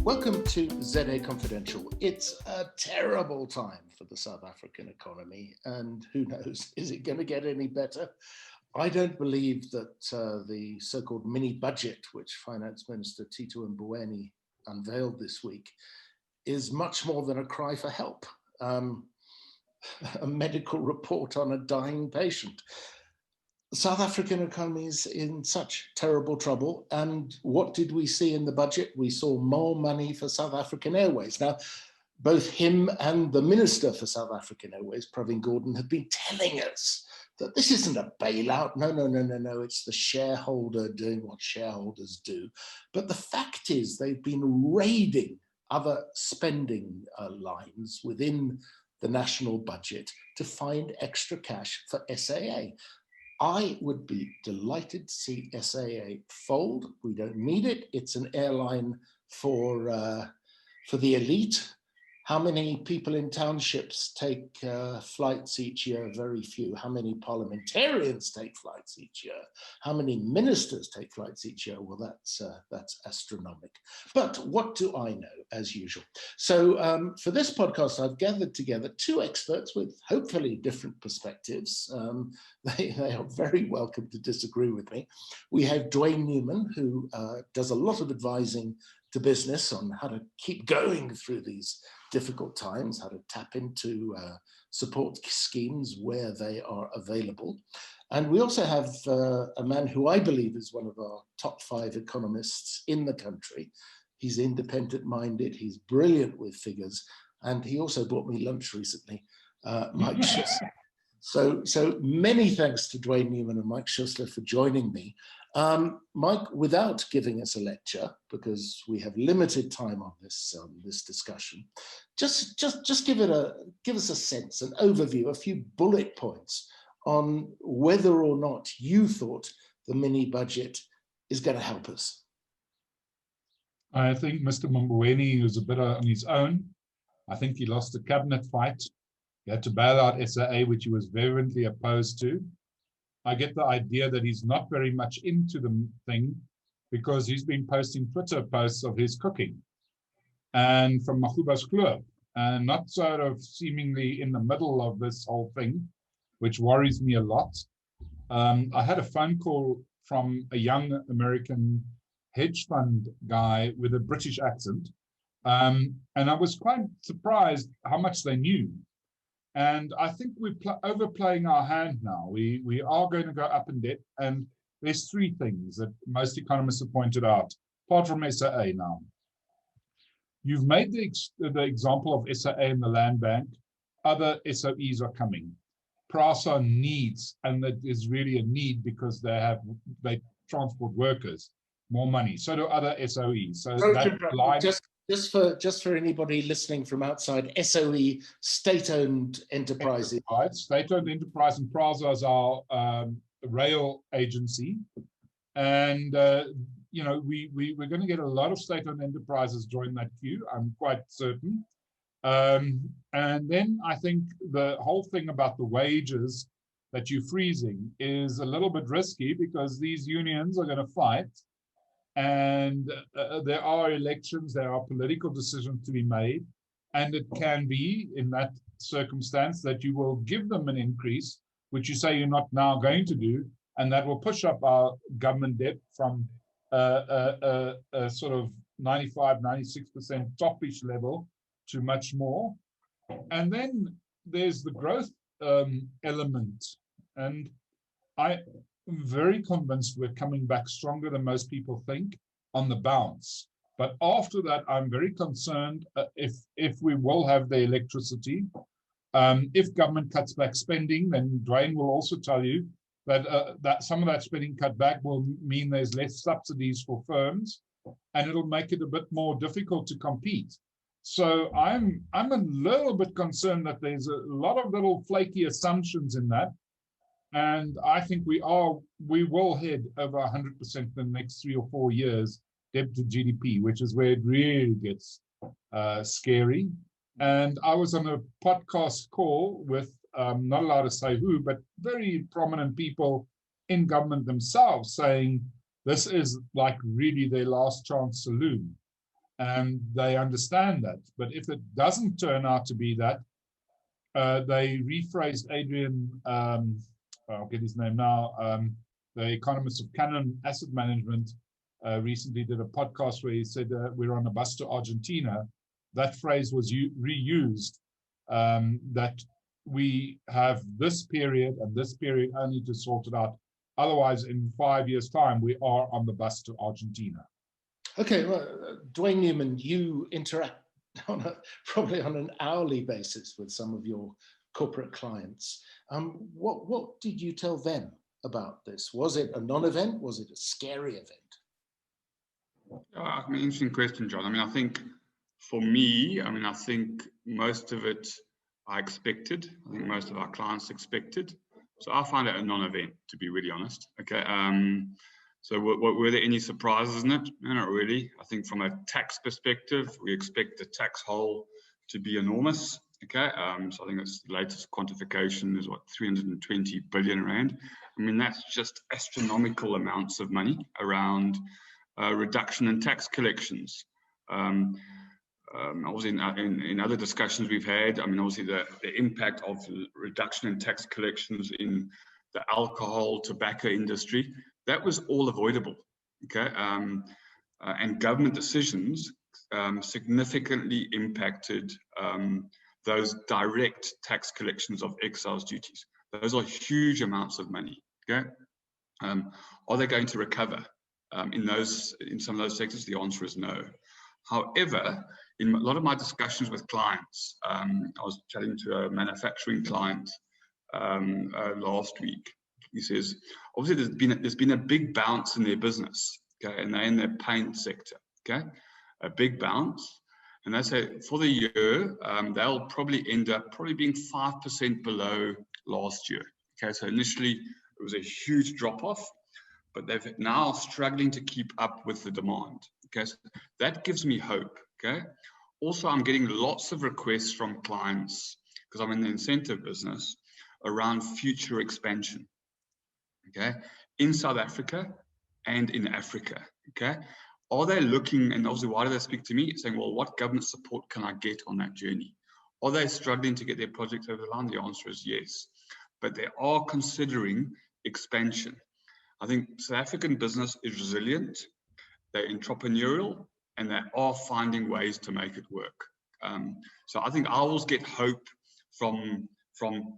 Welcome to ZA Confidential. It's a terrible time for the South African economy, and who knows, is it going to get any better? I don't believe that the so-called mini budget, which Finance Minister Tito Mboweni unveiled this week, is much more than a cry for help, a medical report on a dying patient. The South African economy is in such terrible trouble. And what did we see in the budget? We saw more money for South African Airways. Now, both him and the Minister for South African Airways, Pravin Gordhan, have been telling us that this isn't a bailout. No. It's the shareholder doing what shareholders do. But the fact is they've been raiding other spending lines within the national budget to find extra cash for SAA. I would be delighted to see SAA fold. We don't need it. It's an airline for the elite. How many people in townships take flights each year? Very few. How many parliamentarians take flights each year? How many ministers take flights each year? Well, that's astronomical. But what do I know, as usual? So for this podcast, I've gathered together two experts with hopefully different perspectives. They are very welcome to disagree with me. We have Dwayne Newman, who does a lot of advising to business on how to keep going through these difficult times, how to tap into support schemes where they are available. And we also have a man who I believe is one of our top 5 economists in the country. He's independent-minded, he's brilliant with figures, and he also bought me lunch recently, Mike Schussler. So many thanks to Dwayne Newman and Mike Schussler for joining me. Mike, without giving us a lecture, because we have limited time on this discussion, just give us a sense, an overview, a few bullet points on whether or not you thought the mini budget is going to help us. I think Mr. Mboweni was a bit on his own. I think he lost a cabinet fight. He had to bail out SAA, which he was vehemently opposed to. I get the idea that he's not very much into the thing because he's been posting Twitter posts of his cooking and from Magubas Kloof, and not sort of seemingly in the middle of this whole thing, which worries me a lot. I had a phone call from a young American hedge fund guy with a British accent, and I was quite surprised how much they knew. And I think we're overplaying our hand now. We are going to go up in debt. And there's 3 things that most economists have pointed out, apart from SAA now. You've made the example of SAA and the land bank. Other SOEs are coming. PRASA needs, and that is really a need because they transport workers, more money. So do other SOEs. So that line, Just for anybody listening from outside, SOE, state-owned enterprises. State-owned enterprise, and PRASA is our rail agency. And, we're going to get a lot of state-owned enterprises join that queue, I'm quite certain. And then I think the whole thing about the wages that you're freezing is a little bit risky because these unions are going to fight. And there are elections, there are political decisions to be made, and it can be in that circumstance that you will give them an increase, which you say you're not now going to do, and that will push up our government debt from a sort of 95, 96% topish level to much more. And then there's the growth element, and I'm very convinced we're coming back stronger than most people think on the bounce. But after that, I'm very concerned if we will have the electricity. If government cuts back spending, then Dwayne will also tell you that some of that spending cut back will mean there's less subsidies for firms, and it'll make it a bit more difficult to compete. So I'm a little bit concerned that there's a lot of little flaky assumptions in that. And I think we will head over 100% in the next 3 or 4 years, debt to GDP, which is where it really gets scary. And I was on a podcast call with, not allowed to say who, but very prominent people in government themselves saying this is like really their last chance saloon. And they understand that. But if it doesn't turn out to be that, they rephrased Adrian, I'll get his name now, the economist of Cannon Asset Management, recently did a podcast where he said we're on a bus to Argentina. That phrase was reused, that we have this period and this period only to sort it out. Otherwise, in 5 years' time, we are on the bus to Argentina. Okay, well, Dwayne Newman, you interact probably on an hourly basis with some of your corporate clients. What did you tell them about this? Was it a non-event? Was it a scary event? I mean, interesting question, John. I mean, I think for me, I think most of it I expected. I think most of our clients expected. So I find it a non-event, to be really honest. Okay. So were there any surprises in it? No, not really. I think from a tax perspective, we expect the tax hole to be enormous. Okay. So I think it's the latest quantification is what, 320 billion rand. I mean, that's just astronomical amounts of money around reduction in tax collections. Obviously, in other discussions we've had, I mean, obviously the impact of reduction in tax collections in the alcohol, tobacco industry, that was all avoidable, okay? And government decisions significantly impacted those direct tax collections of excise duties. Those are huge amounts of money, okay? Are they going to recover in some of those sectors? The answer is no. However, in a lot of my discussions with clients, I was chatting to a manufacturing client last week. He says, obviously, there's been a big bounce in their business, okay, and they're in their paint sector, okay, a big bounce. And they say for the year, they'll probably end up being 5% below last year. Okay, so initially it was a huge drop off, but they've now struggling to keep up with the demand. Okay, so that gives me hope. Okay, also I'm getting lots of requests from clients because I'm in the incentive business around future expansion. Okay, in South Africa and in Africa. Okay, are they looking, and obviously why do they speak to me, saying, well, what government support can I get on that journey? Are they struggling to get their projects over the line? The answer is yes, but they are considering expansion. I think South African business is resilient, they're entrepreneurial, and they are finding ways to make it work. So I think I always get hope from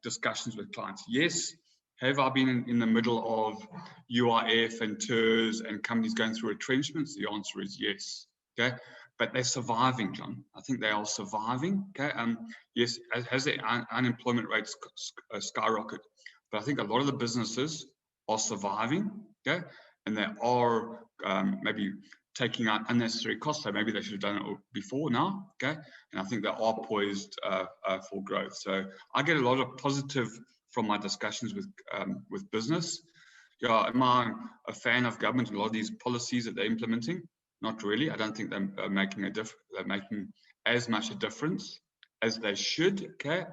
discussions with clients. Yes, have I been in the middle of UIF and TERS and companies going through retrenchments? The answer is yes. Okay, but they're surviving, John. I think they are surviving. Okay, yes, has the unemployment rates skyrocketed, but I think a lot of the businesses are surviving. Okay, and they are maybe taking out unnecessary costs. So maybe they should have done it before now. Okay, and I think they are poised for growth. So I get a lot of positive from my discussions with business. Yeah, am I a fan of government and a lot of these policies that they're implementing? Not really. I don't think they're making they're making as much a difference as they should. Okay,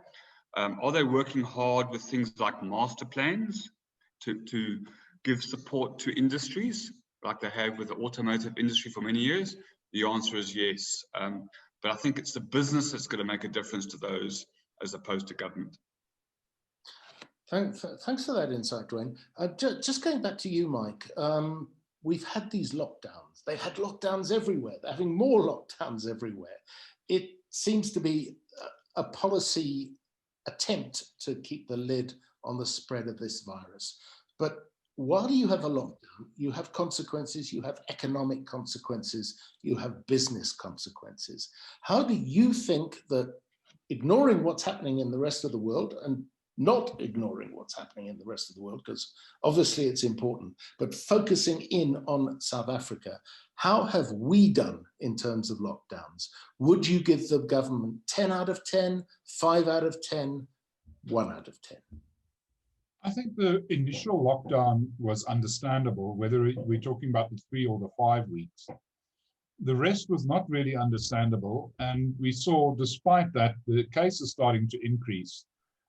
are they working hard with things like master plans to give support to industries like they have with the automotive industry for many years? The answer is yes. But I think it's the business that's going to make a difference to those as opposed to government. Thanks for that insight, Dwayne. Just going back to you, Mike, we've had these lockdowns. They had lockdowns everywhere. They're having more lockdowns everywhere. It seems to be a policy attempt to keep the lid on the spread of this virus. But while you have a lockdown, you have consequences, you have economic consequences, you have business consequences. How do you think that ignoring what's happening in the rest of the world, and not ignoring what's happening in the rest of the world, because obviously it's important, but focusing in on South Africa, how have we done in terms of lockdowns? Would you give the government 10 out of 10, 5 out of 10, 1 out of 10? I think the initial lockdown was understandable, whether we're talking about the 3 or the 5 weeks. The rest was not really understandable. And we saw, despite that, the cases starting to increase.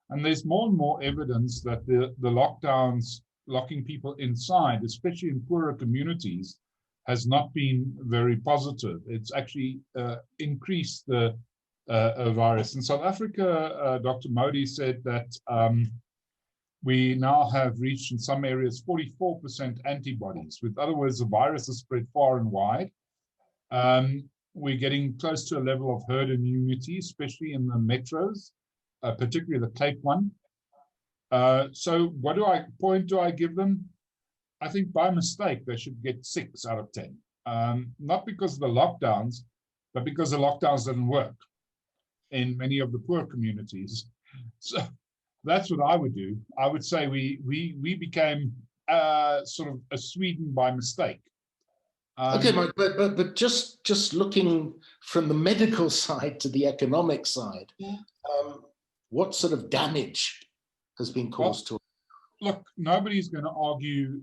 And there's more and more evidence that the lockdowns locking people inside, especially in poorer communities, has not been very positive. It's actually increased the virus. In South Africa, Dr. Modi said that we now have reached in some areas 44% antibodies. With other words, the virus has spread far and wide. We're getting close to a level of herd immunity, especially in the metros, particularly the Cape one. So what point do I give them? I think by mistake, they should get 6 out of 10. Not because of the lockdowns, but because the lockdowns didn't work in many of the poor communities. So that's what I would do. I would say we became sort of a Sweden by mistake. Okay, Mike, but just looking from the medical side to the economic side, what sort of damage has been caused to? Look, nobody's going to argue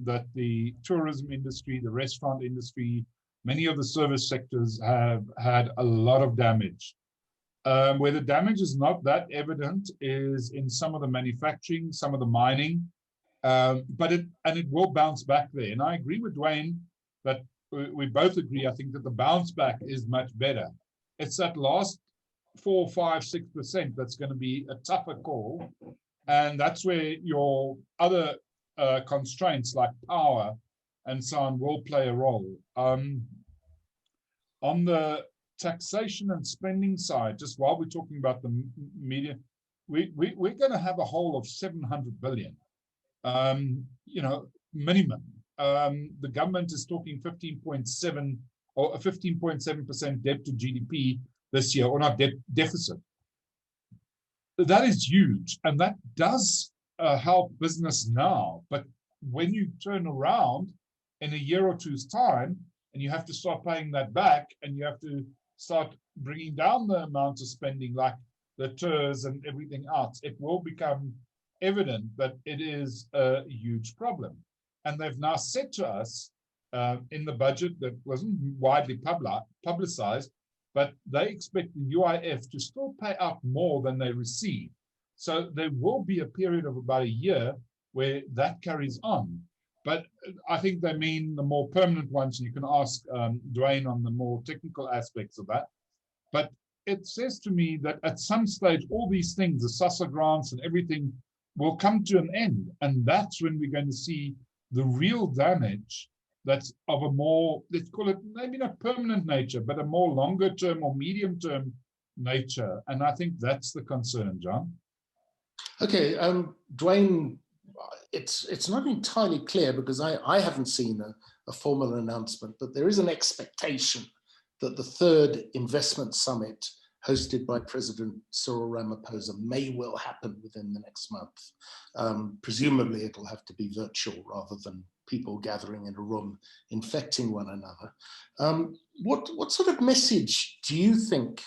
that the tourism industry, the restaurant industry, many of the service sectors have had a lot of damage. Where the damage is not that evident is in some of the manufacturing, some of the mining, but it will bounce back there. And I agree with Dwayne that we both agree, I think, that the bounce back is much better. It's that last 4, 5, 6% that's going to be a tougher call. And that's where your other constraints like power and so on will play a role. On the taxation and spending side, just while we're talking about the media, we're going to have a hole of 700 billion, minimum. The government is talking 15.7 or a 15.7% debt to GDP this year, or not deficit. That is huge, and that does help business now. But when you turn around in a year or two's time, and you have to start paying that back, and you have to start bringing down the amount of spending, like the tours and everything else, it will become evident that it is a huge problem. And they've now said to us in the budget that wasn't widely publicized, but they expect the UIF to still pay out more than they receive. So there will be a period of about a year where that carries on. But I think they mean the more permanent ones. You can ask Dwayne on the more technical aspects of that. But it says to me that at some stage, all these things, the SASSA grants and everything, will come to an end. And that's when we're going to see the real damage that's of a more, let's call it maybe not permanent nature, but a more longer term or medium term nature. And I think that's the concern, John. Okay, Dwayne, it's not entirely clear because I haven't seen a formal announcement, but there is an expectation that the 3rd investment summit hosted by President Cyril Ramaphosa may well happen within the next month. Presumably it'll have to be virtual rather than people gathering in a room infecting one another. What sort of message do you think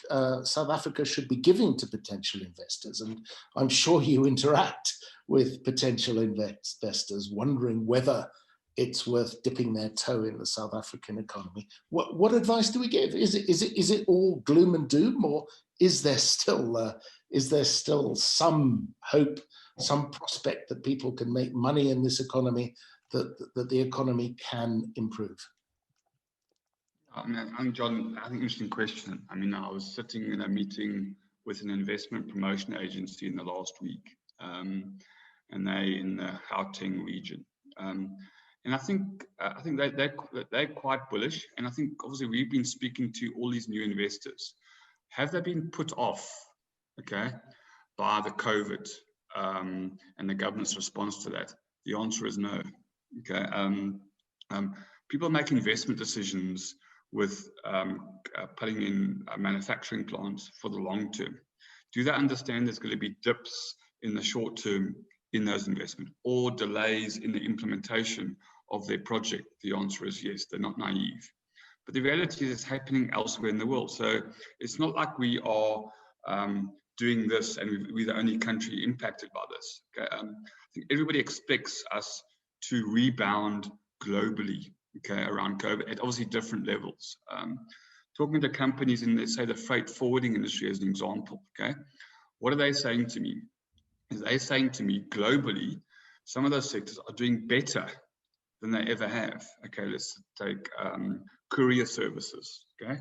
South Africa should be giving to potential investors? And I'm sure you interact with potential investors wondering whether it's worth dipping their toe in the South African economy. What advice do we give? Is it all gloom and doom, or is there still some hope, some prospect that people can make money in this economy, that the economy can improve? I mean, John, I think interesting question. I mean, I was sitting in a meeting with an investment promotion agency in the last week, and they in the Gauteng region. And I think they're quite bullish. And I think obviously we've been speaking to all these new investors. Have they been put off, okay, by the COVID and the government's response to that? The answer is no. Okay, people make investment decisions with putting in manufacturing plants for the long term. Do they understand there's going to be dips in the short term in those investments or delays in the implementation of their project? The answer is yes, they're not naive. But the reality is it's happening elsewhere in the world. So it's not like we are doing this and we're the only country impacted by this. Okay? I think everybody expects us to rebound globally, okay, around COVID at obviously different levels. Talking to companies in, let's say, the freight forwarding industry as an example, okay, what are they saying to me? They're saying to me globally some of those sectors are doing better than they ever have. Okay, let's take courier services. Okay,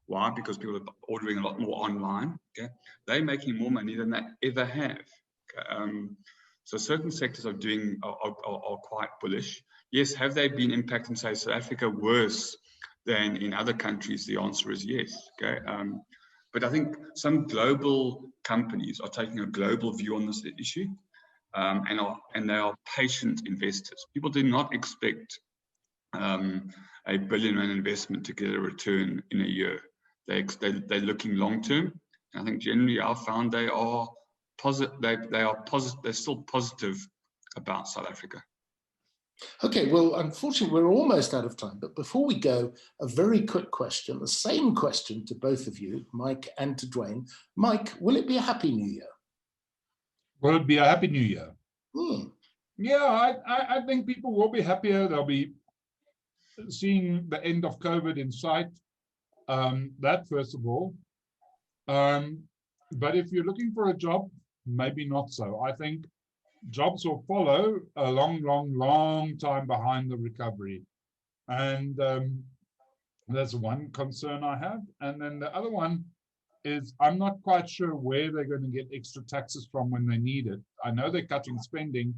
why? Because people are ordering a lot more online. Okay, they're making more money than they ever have. Okay? So certain sectors are quite bullish. Yes, have they been impacting, say, South Africa worse than in other countries? The answer is yes. Okay, but I think some global companies are taking a global view on this issue, and they are patient investors. People do not expect a $1 billion investment to get a return in a year. They're looking long term. I think generally I found they are positive. They're still positive about South Africa. Okay, well, unfortunately, we're almost out of time. But before we go, a very quick question, the same question to both of you, Mike and to Dwayne. Mike, will it be a Happy New Year? Will it be a Happy New Year? Yeah, I think people will be happier. They'll be seeing the end of COVID in sight. That first of all. But if you're looking for a job, maybe not so. I think jobs will follow a long time behind the recovery. And that's one concern I have. And then the other one is I'm not quite sure where they're going to get extra taxes from when they need it. I know they're cutting spending.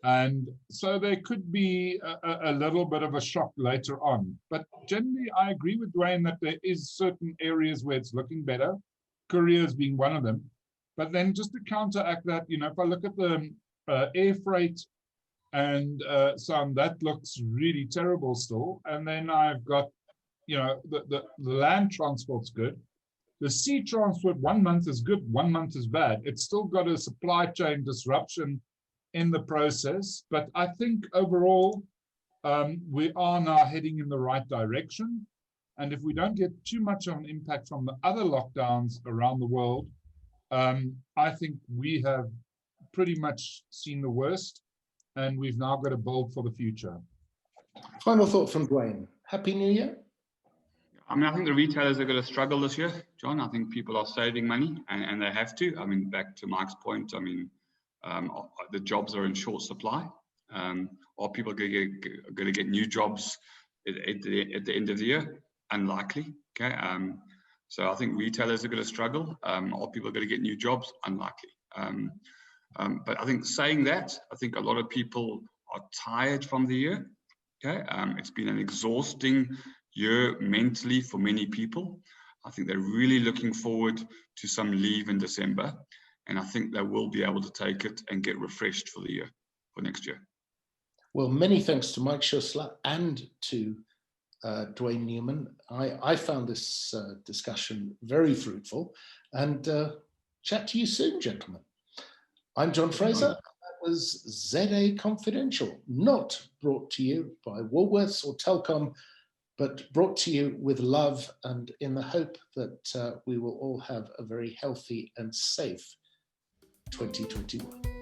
And so there could be a little bit of a shock later on. But generally, I agree with Dwayne that there is certain areas where it's looking better, couriers being one of them. But then just to counteract that, if I look at the air freight and some, that looks really terrible still. And then I've got, the land transport's good. The sea transport, 1 month is good, 1 month is bad. It's still got a supply chain disruption in the process. But I think overall, we are now heading in the right direction. And if we don't get too much of an impact from the other lockdowns around the world, I think we have pretty much seen the worst, and we've now got to build for the future. Final thought from Dwayne. Happy New Year. I mean, I think the retailers are going to struggle this year, John. I think people are saving money, and they have to. I mean, back to Mike's point, I mean, the jobs are in short supply. Are people going to get new jobs at the end of the year? Unlikely. Okay. So I think retailers are going to struggle. Are people going to get new jobs? Unlikely. But I think saying that, I think a lot of people are tired from the year. Okay. It's been an exhausting year mentally for many people. I think they're really looking forward to some leave in December, and I think they will be able to take it and get refreshed for the year, for next year. Well, many thanks to Mike Schussler and to Dwayne Newman. I found this discussion very fruitful, and chat to you soon, gentlemen. I'm John Fraser. That was ZA Confidential, not brought to you by Woolworths or Telkom, but brought to you with love and in the hope that we will all have a very healthy and safe 2021.